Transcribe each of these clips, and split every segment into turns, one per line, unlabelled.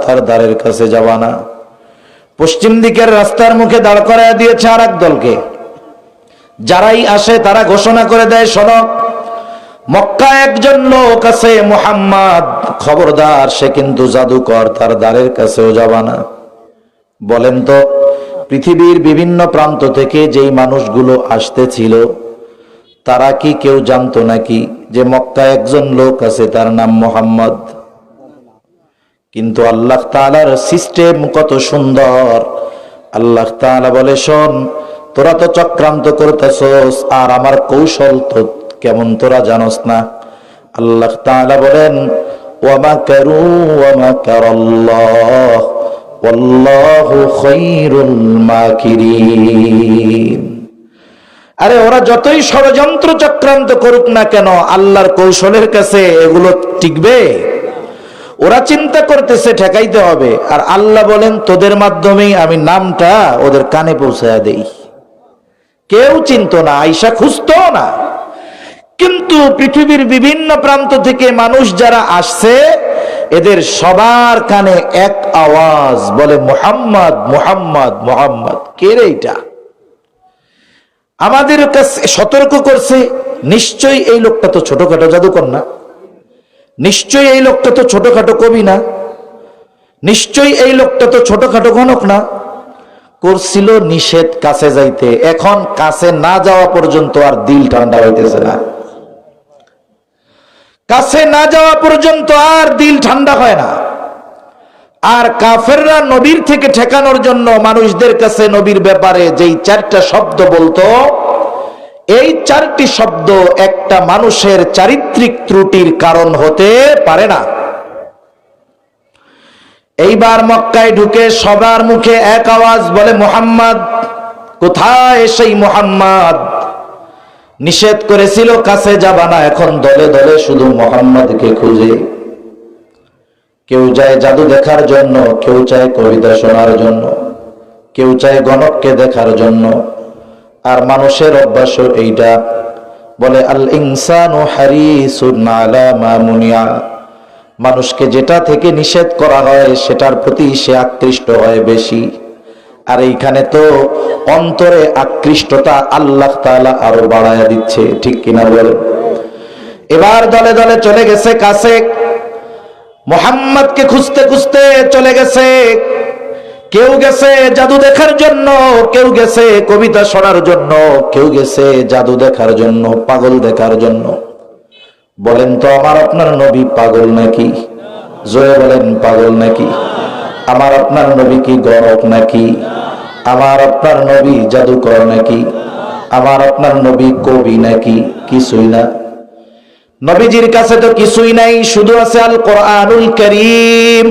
তার দ্বারের কাছে যাবা না। পশ্চিম দিকের রাস্তার মুখে দাঁড় করায় দিয়েছে আর এক দলকে। যারাই আসে তারা ঘোষণা করে দেয়, শোনো, মক্কা একজন লোক আছে মুহাম্মদ, খবরদার, সে কিন্তু জাদুকর, তার দ্বারের কাছেও যাবা না। বলেন তো, পৃথিবীর বিভিন্ন প্রান্ত থেকে যেই মানুষগুলো আসতেছিল তারা কি কেউ জানতো নাকি যে মক্কা একজন লোক আছে তার নাম মুহাম্মদ? কিন্তু আল্লাহ তাআলার সিস্টেম কত সুন্দর। আল্লাহ তাআলা বলে, শোন, তোরা তো চক্রান্ত করতেছস, আর আমার কৌশল তো কেমন তোরা জানোস না। আল্লাহ তাআলা বলেন, ওয়া মাকারু ওয়া মাকারাল্লাহ ওয়াল্লাহু খায়রুল মাকিরিন। আরে ওরা যতই ষড়যন্ত্র চক্রান্ত করুক না কেন, আল্লাহর কৌশলের কাছে এগুলো টিকবে? ওরা চিন্তা করতেছে ঠেকাইতে হবে, আর আল্লাহ বলেন, তোদের মাধ্যমেই আমি নামটা ওদের কানে পৌঁছায়া দেই। কেউ চিন্তা না, আয়েশা খুঁজতো না। কিন্তু পৃথিবীর বিভিন্ন প্রান্ত থেকে মানুষ যারা আসছে, এদের সবার কানে এক আওয়াজ, বলে মুহাম্মদ মুহাম্মদ মুহাম্মদ। কে রে এটা? আমাদের কাছে সতর্ক করছে, নিশ্চয়ই এই লোকটা তো ছোটখাটো জাদুকর না, নিশ্চয়ই এই লোকটা তো ছোটখাটো কবি না, নিশ্চয়ই এই লোকটা তো ছোটখাটো গণক না। করছিল নিষেধ কাছে যাইতে, এখন কাছে না যাওয়া পর্যন্ত আর দিল ঠান্ডা হইতেছে না। কাছে না যাওয়া পর্যন্ত আর দিল ঠান্ডা হয় না। আর কাফেররা নবীর থেকে ঠেকানোর জন্য মানুষদের কাছে নবীর ব্যাপারে যেই চারটা শব্দ বলতো, এই চারটি শব্দ একটা মানুষের চারিত্রিক ত্রুটির কারণ হতে পারে না। এইবার মক্কায় ঢুকে সবার মুখে এক আওয়াজ, বলে মুহাম্মদ। কোথায় সেই মুহাম্মদ? নিষেধ করেছিল কাছে যাবা না, এখন দলে দলে শুধু মুহাম্মদকে খুঁজে। কেউ চায় জাদু দেখার জন্য, কেউ চায় কবিতা শোনার জন্য, কেউ চায় গণককে দেখার জন্য। আর মানুষের অভ্যাস এইটা, বলে আল ইনসানু হারিসুন আলা মা মুনিয়া। মানুষকে যেটা থেকে নিষেধ করা হয় সেটার প্রতি সে আকৃষ্ট হয় বেশি। আর এইখানে তো অন্তরে আকৃষ্টতা আল্লাহ তাআলা আরো বাড়ায়া দিচ্ছে, ঠিক কিনা বলে? এবার দলে দলে চলে গেছে কাছে, মুহাম্মদকে খুঁজতে খুঁজতে চলে গেছে। কেউ গেছে জাদু দেখার জন্য, কেউ গেছে কবিতা শোনার জন্য, কেউ গেছে জাদু দেখার জন্য, পাগল দেখার জন্য। বলেন তো, আমার আপনার নবী পাগল নাকি? জোরে বলেন, পাগল নাকি? আমার আপনার নবী কি গণক নাকি? আমার আপনার নবী জাদুকর নাকি? আমার আপনার নবী কবি নাকি? কিছুই না। নবীজির কাছে তো কিছুই নাই, শুধু আছে আল কোরআনুল কারীম।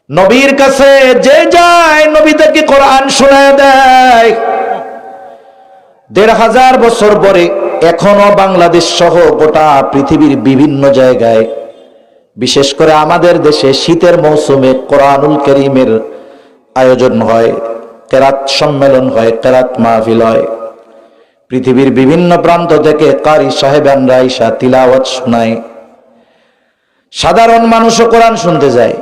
নবীর কাছে যে যায়, নবী তাকে কোরআন শোনায় দেয়। ১৫০০ বছর পরে এখনো বাংলাদেশ সহ গোটা পৃথিবীর বিভিন্ন জায়গায়, বিশেষ করে আমাদের দেশে শীতের মৌসুমে কোরআনুল কারীমের আয়োজন হয়, কেরাত সম্মেলন হয়, কেরাত মাহফিল হয়। পৃথিবীর বিভিন্ন প্রান্ত থেকে কারি সাহেবানরা আইসা তিলাওয়াত শোনায়। সাধারণ মানুষও কোরআন শুনতে যায়।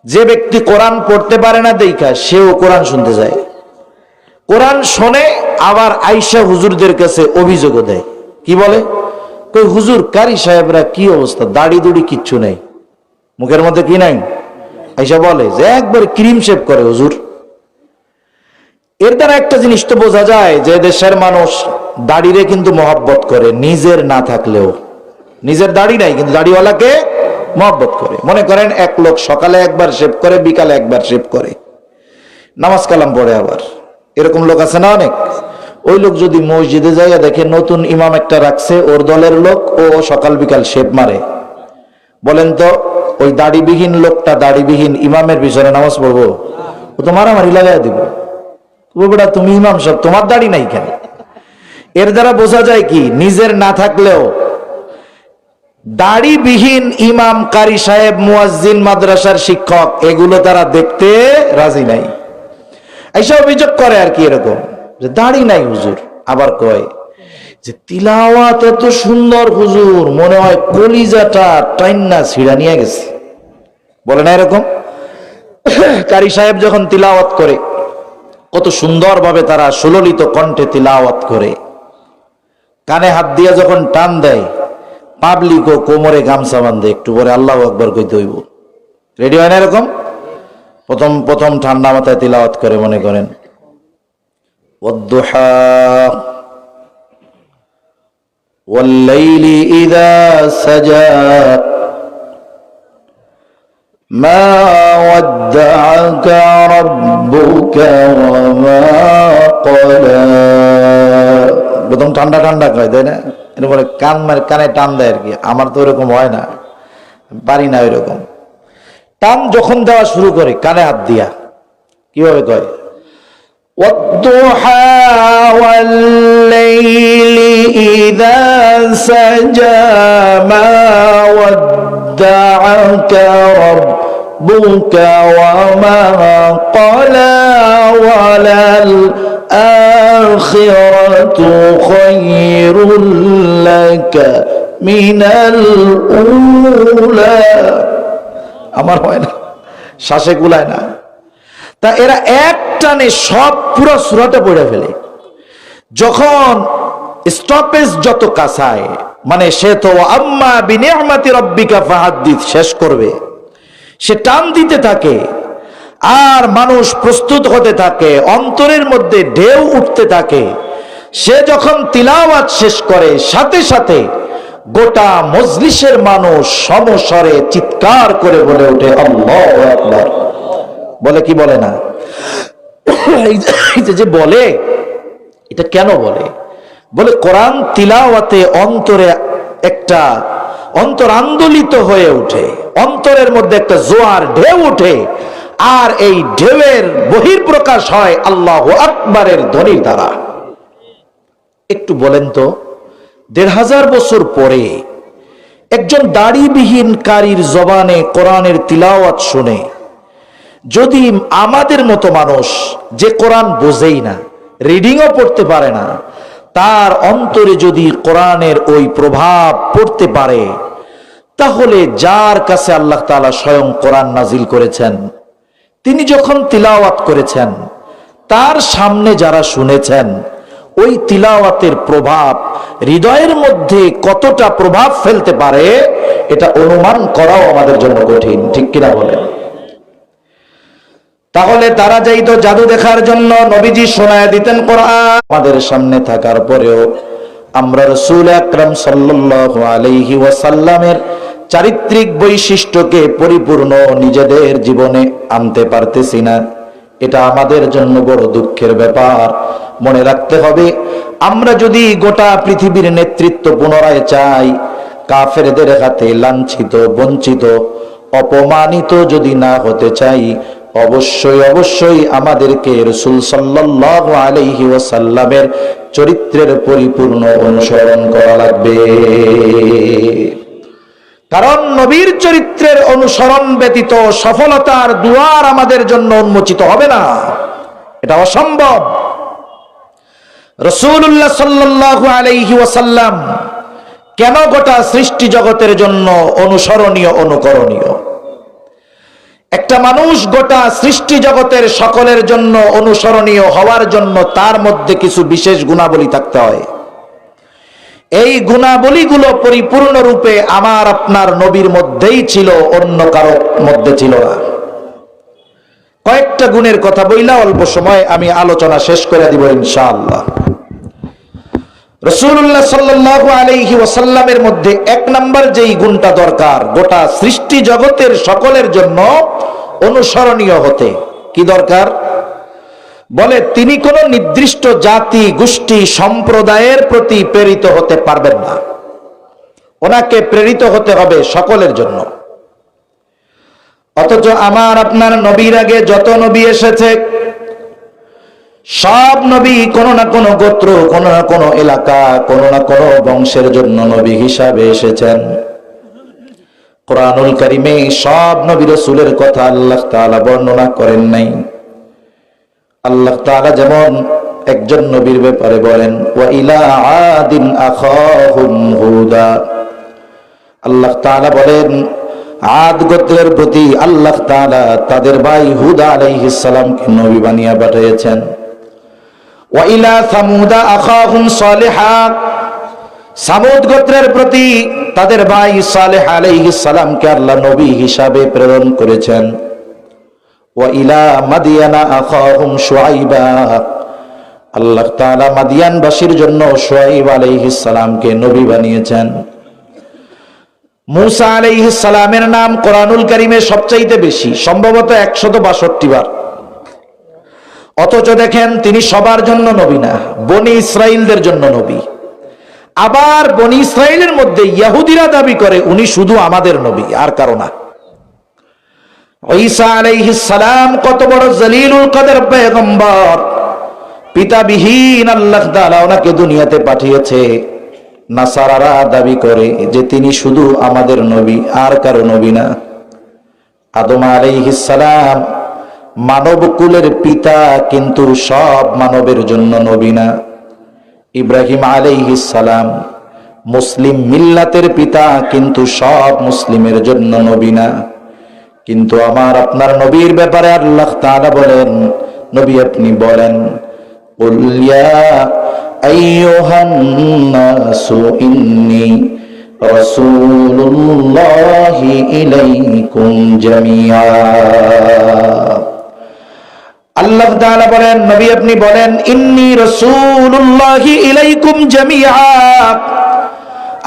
যে ব্যক্তি কোরআন পড়তে পারে না দেখা, সেও কোরআন শুনতে যায়। কোরআন শোনে, আবার আইসা হুজুরদের কাছে অভিযোগও দেয়। কি বলে? কই হুজুর, কারি সাহেবরা কি অবস্থা, দাড়ি দুড়ি কিচ্ছু নেই, মুখের মধ্যে কি নাই। আইসা বলে যে একবার ক্রিম শেভ করে হুজুর। এর দ্বারা একটা জিনিস তো বোঝা যায় যে দেশের মানুষ দাড়িরে কিন্তু মহব্বত করে, নিজের না থাকলেও। নিজের দাড়ি নাই কিন্তু দাড়িওয়ালাকে মহব্বত করে। মনে করেন এক লোক সকালে একবার শেভ করে, বিকালে একবার শেভ করে, নামাজ কালাম পড়ে আবার, এরকম লোক আছে না অনেক। ওই লোক যদি মসজিদে যাইয়া দেখে নতুন ইমাম একটা রাখছে, ওর দলের লোক, ও সকাল বিকাল শেভ মারে, বলেন তো ওই দাড়িবিহীন লোকটা দাড়িবিহীন ইমামের পিছনে নামাজ পড়বো? ও তো মারামারি লাগাই দিব, বেটা তুমি ইমাম সাহেব, তোমার দাড়ি নাই কেন? এর দ্বারা বোঝা যায় কি, নিজের না থাকলেও দাড়িবিহীন ইমাম, কারি সাহেব, মুয়াজ্জিন, মাদ্রাসার শিক্ষক, এগুলো তারা দেখতে রাজি নাই। এইসব অভিযোগ করে আর কি, এরকম যে দাড়ি নাই হুজুর। আবার কয় যে তিলাওয়াত এত সুন্দর হুজুর, মনে হয় কলিজাটা টাইন্না ছিড়া নিয়ে গেছে। বলে না এরকম? কারি সাহেব যখন তিলাওয়াত করে কত সুন্দরভাবে তারা সুললিত কণ্ঠে তিলাওয়াত করে, কানে হাত দিয়ে যখন টান দেয় পাবলিক ও কোমরে গামছা বাঁধে, একটু পরে আল্লাহু আকবার কইতে হইব। রেডি হয় না এরকম? প্রথম প্রথম ঠান্ডা মাথায় তিলাওয়াত করে, মনে করেন ওয়াদ্দুহা ওয়াল্লাইলি ইযা সাজা মা ওয়াদ্দাআকা রাব্বুকা ওয়া মা ক্বালা। প্রথম ঠান্ডা ঠান্ডা কয়, তাই না? এরপরে কানে টান দেয় আর কি। আমার তো ওরকম হয় না, পারি না ওইরকম। টান যখন দেওয়া শুরু করে কানে হাত দিয়া কিভাবে কয়, ওয়াদ্দুহা ওয়াল্লাইলি ইযা সাজা মা ওয়াদ্দাআকা রাব্বুকা ওয়া মা ক্বালা ওয়ালাল আখিরাতু খায়রুল লাকা মিনাল উলা। আমার হয় না, শ্বাসে কুলায় না। তা এরা এক টানে সব পুরো সূরাটা পড়ে ফেলে। যখন স্টপেজ যত কাছায়, মানে সে তো আম্মা বিনিআমাতি রাব্বিকা ফাহাদ্দিস শেষ করবে, সে টান দিতে থাকে আর মানুষ প্রস্তুত হতে থাকে, অন্তরের মধ্যে ঢেউ উঠতে থাকে। সে যখন তিলাওয়াত শেষ করে সাথে সাথে গোটা মজলিসের মানুষ সমস্বরে চিৎকার করে বলে ওঠে আল্লাহু আকবার। বলে কি বলে না? যে বলে এটা কেন বলে? বলে কোরআন তিলাওয়াতে অন্তরে একটা অন্তর আন্দোলিত হয়ে ওঠে, অন্তরের মধ্যে একটা জোয়ার ঢেউ ওঠে, আর এই ঢেউয়ের বহির্প্রকাশ হয় আল্লাহু আকবারের ধ্বনির দ্বারা। একটু বলেন তো, ১৫০০ বছর পরে একজন দাড়িবিহীন কারীর জবানে কোরআনের তিলাওয়াত শুনে যদি আমাদের মতো মানুষ যে কোরআন বোঝেই না, রিডিংও পড়তে পারে না, তার অন্তরে যদি কোরআনের ওই প্রভাব পড়তে পারে, তাহলে যার কাছে আল্লাহ তাআলা স্বয়ং কোরআন নাজিল করেছেন, তিনি যখন তিলাওয়াত করেছেন, তার সামনে যারা শুনেছেন, ওই তিলাওয়াতের প্রভাব হৃদয়ের মধ্যে কতটা প্রভাব ফেলতে পারে এটা অনুমান করাও আমাদের জন্য কঠিন, ঠিক কিনা বলেন? তাহলে তারা যাইতো জাদু দেখার জন্য, নবীজি শোনায় দিতেন কোরআন। আমাদের সামনে থাকার পরেও আমরা রাসূল আকরাম সাল্লাল্লাহু আলাইহি ওয়াসাল্লামের চারিত্রিক বৈশিষ্ট্যকে পরিপূর্ণ নিজেদের জীবনে আনতে পারতেছি না। এটা আমাদের জন্য বড় দুঃখের ব্যাপার। মনে রাখতে হবে, আমরা যদি গোটা পৃথিবীর নেতৃত্ব পুনরায় চাই, কাফেরদের হাতে লাঞ্ছিত, বঞ্চিত, অপমানিত যদি না হতে চাই, অবশ্যই অবশ্যই আমাদেরকে রাসূল সাল্লাল্লাহু আলাইহি ওয়াসাল্লামের চরিত্রের পরিপূর্ণ অনুসরণ করা লাগবে। কারণ নবীর চরিত্রের অনুসরণ ব্যতীত সফলতার দুয়ার আমাদের জন্য উন্মোচিত হবে না, এটা অসম্ভব। রাসূলুল্লাহ সাল্লাল্লাহু আলাইহি ওয়াসাল্লাম কেন গোটা সৃষ্টি জগতের জন্য অনুসরণীয়, অনুকরণীয়? একটা মানুষ গোটা সৃষ্টি জগতের সকলের জন্য অনুসরণীয় হওয়ার জন্য তার মধ্যে কিছু বিশেষ গুণাবলী থাকতে হয়। এই গুণাবলীগুলো পরিপূর্ণরূপে আমার আপনার নবীর মধ্যেই ছিল, অন্য কারো মধ্যে ছিল না। কয়েকটা গুণের কথা বইলা অল্প সময় আমি আলোচনা শেষ করে দিব ইনশাআল্লাহ। রাসূলুল্লাহ সাল্লাল্লাহু আলাইহি ওয়াসাল্লামের মধ্যে এক নাম্বার যেই গুণটা দরকার গোটা সৃষ্টি জগতের সকলের জন্য অনুসরণীয় হতে, কি দরকার? বলে তিনি কোন নির্দিষ্ট জাতি, গোষ্ঠী, সম্প্রদায়ের প্রতি প্রেরিত হতে পারবেন না, ওনাকে প্রেরিত হতে হবে সকলের জন্য। অথচ আমার আপনার নবীর আগে যত নবী এসেছে, সব নবী কোন না কোন গোত্র, কোন না কোন এলাকা, কোন না কোন বংশের জন্য নবী হিসাবে এসেছেন। কোরআনুল কারীমে সব নবী রাসূলের কথা আল্লাহ তাআলা বর্ণনা করেন নাই। আল্লাহ তাআলা যেমন একজন নবীর ব্যাপারে বলেন, ওয়া ইলা আদিন আখাহুম হুদা, আল্লাহ তাআলা বলেন আদ গোত্রের প্রতি আল্লাহ তাআলা তাদের ভাই হুদ আলাইহিস সালামকে নবী বানিয়ে পাঠিয়েছেন। ওয়া ইলা সামুদা আখাহুম সালিহা, সামুদ গোত্রের প্রতি তাদের ভাই সালেহ আলাইহিস সালামকে আল্লাহ নবী হিসাবে প্রেরণ করেছেন। ওয়া ইলা মাদিয়ানা আখাহুম শুআইবা, আল্লাহ তাআলা মাদিয়ানবাসীর জন্য শুআইব আলাইহিস সালামকে নবী বানিয়েছেন। মুসা আলাইহিস সালামের নাম কোরআনুল কারীমে সবচাইতে বেশি, সম্ভবত 162 বার। অথচ দেখেন তিনি সবার জন্য নবী না, বনি ইসরাইলদের জন্য নবী। আবার বনি ইসরাইলের মধ্যে ইহুদিরা দাবি করে উনি শুধু আমাদের নবী, আর কারো না। ঈসা আলাইহিস সালাম কত বড় জলিলুল কদর পয়গম্বর, পিতাবিহীন আল্লাহ তাআলা ওনাকে দুনিয়াতে পাঠিয়েছে। নাসারারা দাবি করে যে তিনি শুধু আমাদের নবী, আর কারো নবী না। আদম আলাইহিস সালাম মানব কুলের পিতা, কিন্তু সব মানবের জন্য নবী না। ইব্রাহিম আলাইহিস সালাম মুসলিম মিল্লাতের পিতা, কিন্তু সব মুসলিমের জন্য নবী না। কিন্তু আমার আপনার নবীর ব্যাপারে আল্লাহ তাআলা বলেন, নবী আপনি বলেন, কুল ইয়া আইয়ুহান নাসু ইন্নী রাসূলুল্লাহি ইলাইকুম জামিআ। আল্লাহ তাআলা বলেন, নবী আপনি বলেন, ইন্নী রাসূলুল্লাহি ইলাইকুম জামিআ,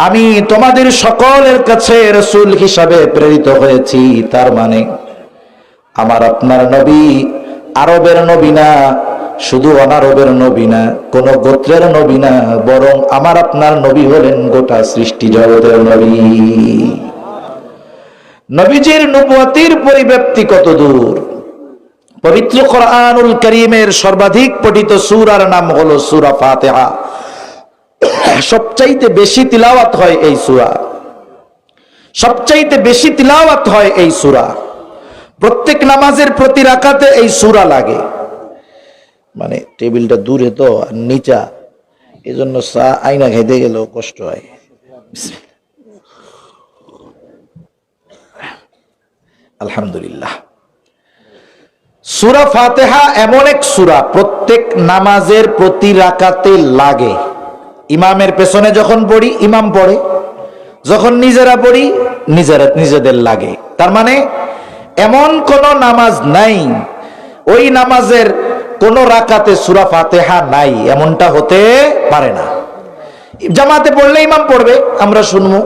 আমি তোমাদের সকলের কাছে রাসূল হিসাবে প্রেরিত হয়েছি। তার মানে আমার আপনার নবী আরবের নবী না, শুধু অনারবের নবী না, কোন গোত্রের নবী না, বরং আমার আপনার নবী হলেন গোটা সৃষ্টি জগতের নবী। নবীজির নবুয়তির পরিব্যাপ্তি কত দূর! পবিত্র কোরআনুল কারীমের সর্বাধিক পঠিত সূরার নাম হলো সূরা ফাতিহা। সবচাইতে বেশি তিলাওয়াত হয় এই সূরা, সবচাইতে বেশি তিলাওয়াত হয় এই সূরা। প্রত্যেক নামাজের প্রতি রাকাতে এই সূরা লাগে। মানে টেবিলটা দূরে তো আর নিচা, এজন্য আয়না খাইতে গেলেও কষ্ট হয়। আলহামদুলিল্লাহ। সূরা ফাতিহা এমন এক সূরা প্রত্যেক নামাজের প্রতি রাকাতে লাগে। ইমামের পেছনে যখন পড়ি ইমাম পড়ে, যখন নিজেরা পড়ি নিজেদের লাগে। তার মানে এমন কোন নামাজ নাই, ওই নামাজের কোন রাকাতে সূরা ফাতিহা নাই, এমনটা হতে পারে না। জামাতে পড়লে ইমাম পড়বে, আমরা শুনবো,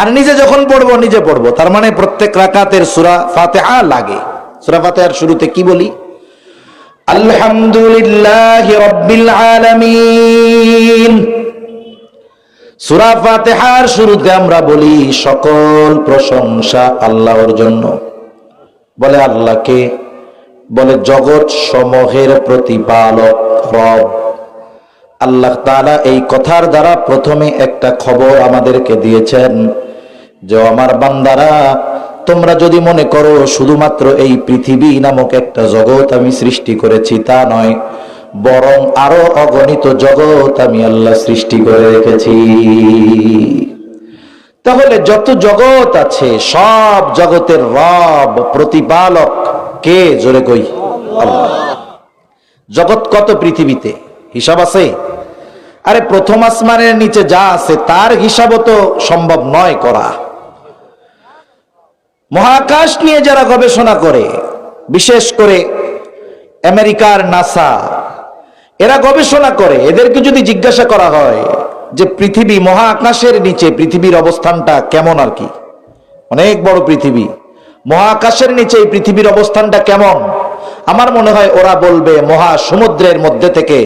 আর নিজে যখন পড়বো নিজে পড়বো। তার মানে প্রত্যেক রাকাতের সূরা ফাতিহা লাগে। সূরা ফাতিহার শুরুতে কি বলি? আলহামদুলিল্লাহি রাব্বিল আলামিন। সূরা ফাতিহার শুরুতে আমরা বলি সকল প্রশংসা আল্লাহর জন্য। বলে আল্লাহকে, বলে জগৎ সমূহের প্রতিপালক রব। আল্লাহ তাআলা এই কথার দ্বারা প্রথমে একটা খবর আমাদেরকে দিয়েছেন যে আমার বান্দারা, তোমরা যদি মনে করো শুধুমাত্র এই পৃথিবী নামক একটা জগৎ আমি সৃষ্টি করেছি, তা নয়, বরং আরো অগণিত জগৎ আমি আল্লাহ সৃষ্টি করে রেখেছি। তাহলে যত জগৎ আছে সব জগতের রব প্রতিপালক কে? জোরে কই, আল্লাহ। জগৎ কত পৃথিবীতে হিসাব আছে? আরে প্রথম আসমানের নিচে যা আছে তার হিসাবও তো সম্ভব নয় করা। মহাকাশ নিয়ে যারা গবেষণা করে, বিশেষ করে আমেরিকার নাসা, এরা গবেষণা করে, এদেরকে যদি জিজ্ঞাসা করা হয় যে পৃথিবী মহাকাশের নিচে পৃথিবীর অবস্থানটা কেমন, আর কি অনেক বড় পৃথিবী, মহাকাশের নিচে এই পৃথিবীর অবস্থানটা কেমন, আমার মনে হয় ওরা বলবে মহাসমুদ্রের মধ্যে থেকে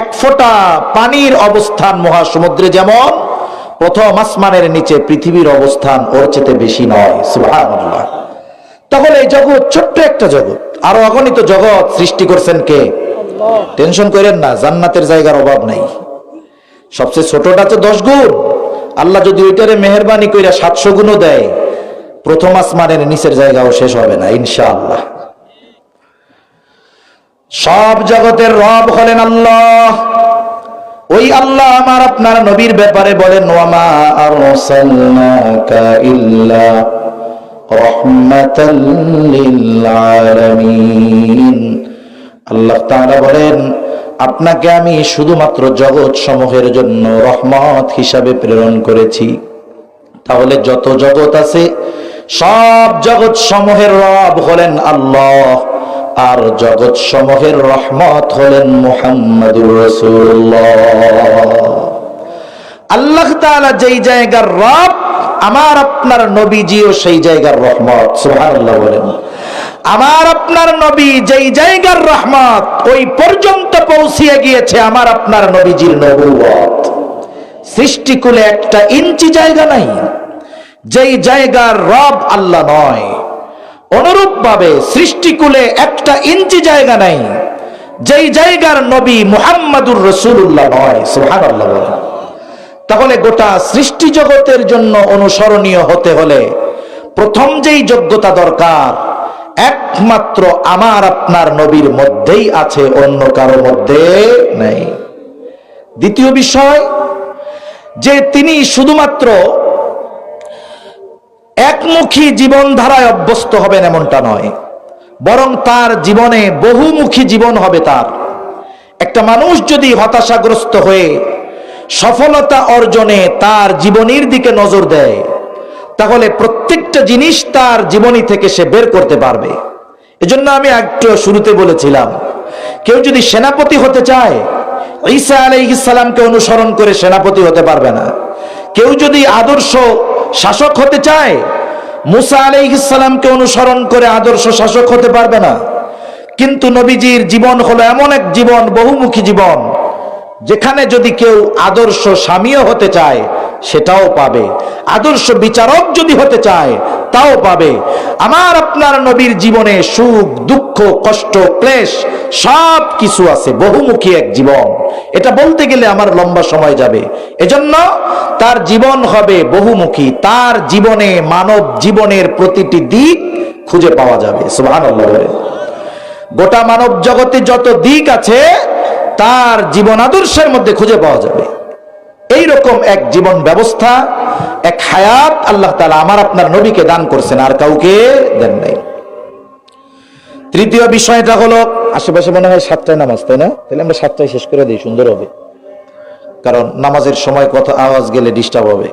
এক ফোঁটা পানির অবস্থান মহাসমুদ্রে যেমন, প্রথম আসমানের নিচে পৃথিবীর অবস্থান ওর চেয়ে বেশি নয়। সুবহানাল্লাহ। তাহলে এই জগৎ ছোট্ট একটা জগৎ, আরো অগণিত জগৎ সৃষ্টি করছেন কে? আল্লাহ। টেনশন করেন না, জান্নাতের জায়গার অভাব নাই। সবচেয়ে ছোটটা তো 10 গুণ, আল্লাহ যদি ওইটারে মেহেরবানি কইরা 700 গুণও দেয়, প্রথম আসমানের নিচের জায়গাও শেষ হবে না ইনশাআল্লাহ। সব জগতের রব হলেন আল্লাহ। ওই আল্লাহ আমার আপনার নবীর ব্যাপারে বলেন, ওয়ামা আরসালনাকা ইল্লা রাহমাতাল লিল আলামিন। আল্লাহ তাআলা বলেন, আপনাকে আমি শুধুমাত্র জগৎ সমূহের জন্য রহমত হিসাবে প্রেরণ করেছি। তাহলে যত জগৎ আছে সব জগৎ সমূহের রব হলেন আল্লাহ, আর জগৎ সমূহের রহমত হলেন মুহাম্মাদুর রাসূলুল্লাহ। আল্লাহ তাআলা যেই জায়গার রব, আমার আপনার নবীজিও সেই জায়গার রহমত। সুবহানাল্লাহ বলেন। আমার আপনার নবী যেই জায়গার রহমত, ওই পর্যন্ত পৌঁছিয়ে গিয়েছে আমার আপনার নবীজির নবুয়ত। সৃষ্টিকুলে একটা ইঞ্চি জায়গা নাই যেই জায়গার রব আল্লাহ নয়। অনুরূপ ভাবে সৃষ্টিকুলে একটা ইঞ্চি জায়গা নাই যেই জায়গার নবী মুহাম্মাদুর রাসূলুল্লাহ নয়। সুবহানাল্লাহ বলেন। তাহলে গোটা সৃষ্টি জগতের জন্য অনুসরণীয় হতে হলে প্রথম যেই যোগ্যতা দরকার, একমাত্র আমার আপনার নবীর মধ্যেই আছে, অন্য কারো মধ্যে নেই। দ্বিতীয় বিষয় যে তিনি শুধুমাত্র একমুখী জীবনধারায় অভ্যস্ত হবেন এমনটা নয়, বরং তার জীবনে বহুমুখী জীবন হবে। তার একটা মানুষ যদি হতাশাগ্রস্ত হয়ে সফলতা অর্জনে তার জীবনীর দিকে নজর দেয়, তাহলে প্রত্যেকটা জিনিস তার জীবনী থেকে সে বের করতে পারবে। এজন্য আমি একটু শুরুতে বলেছিলাম, কেউ যদি সেনাপতি হতে চায়, ঈসা আলাইহিস সালামকে অনুসরণ করে সেনাপতি হতে পারবে না। কেউ যদি আদর্শ শাসক হতে চায়, মুসা আলাইহিস সালামকে অনুসরণ করে আদর্শ শাসক হতে পারবে না। কিন্তু নবীজির জীবন হলো এমন এক জীবন, বহুমুখী জীবন, যেখানে যদি কেউ আদর্শ স্বামীও হতে চায় সেটাও পাবে, আদর্শ বিচারক যদি হতে চায় তাও পাবে। আমার আপনার নবীর জীবনে সুখ, দুঃখ, কষ্ট, ক্লেশ সব কিছু আছে, বহুমুখী এক জীবন। এটা বলতে গেলে আমার লম্বা সময় যাবে, এজন্য তার জীবন হবে বহুমুখী। তার জীবনে মানব জীবনের প্রতিটি দিক খুঁজে পাওয়া যাবে। সুবহানাল্লাহ। গোটা মানব জগতে যত দিক আছে তার জীবন আদর্শের মধ্যে খুঁজে পাওয়া যাবে। এইরকম এক জীবন ব্যবস্থা, এক হায়াত আল্লাহ তাআলা আমার আপনার নবীকে দান করছেন, আর কাউকে দেন নাই। তৃতীয় বিষয়টা হলো, আশেপাশে মনে হয় 7টায় নামাজ, তাই না? তাহলে আমরা 7টায় শেষ করে দিই, সুন্দর হবে, কারণ নামাজের সময় কথা আওয়াজ গেলে ডিস্টার্ব হবে।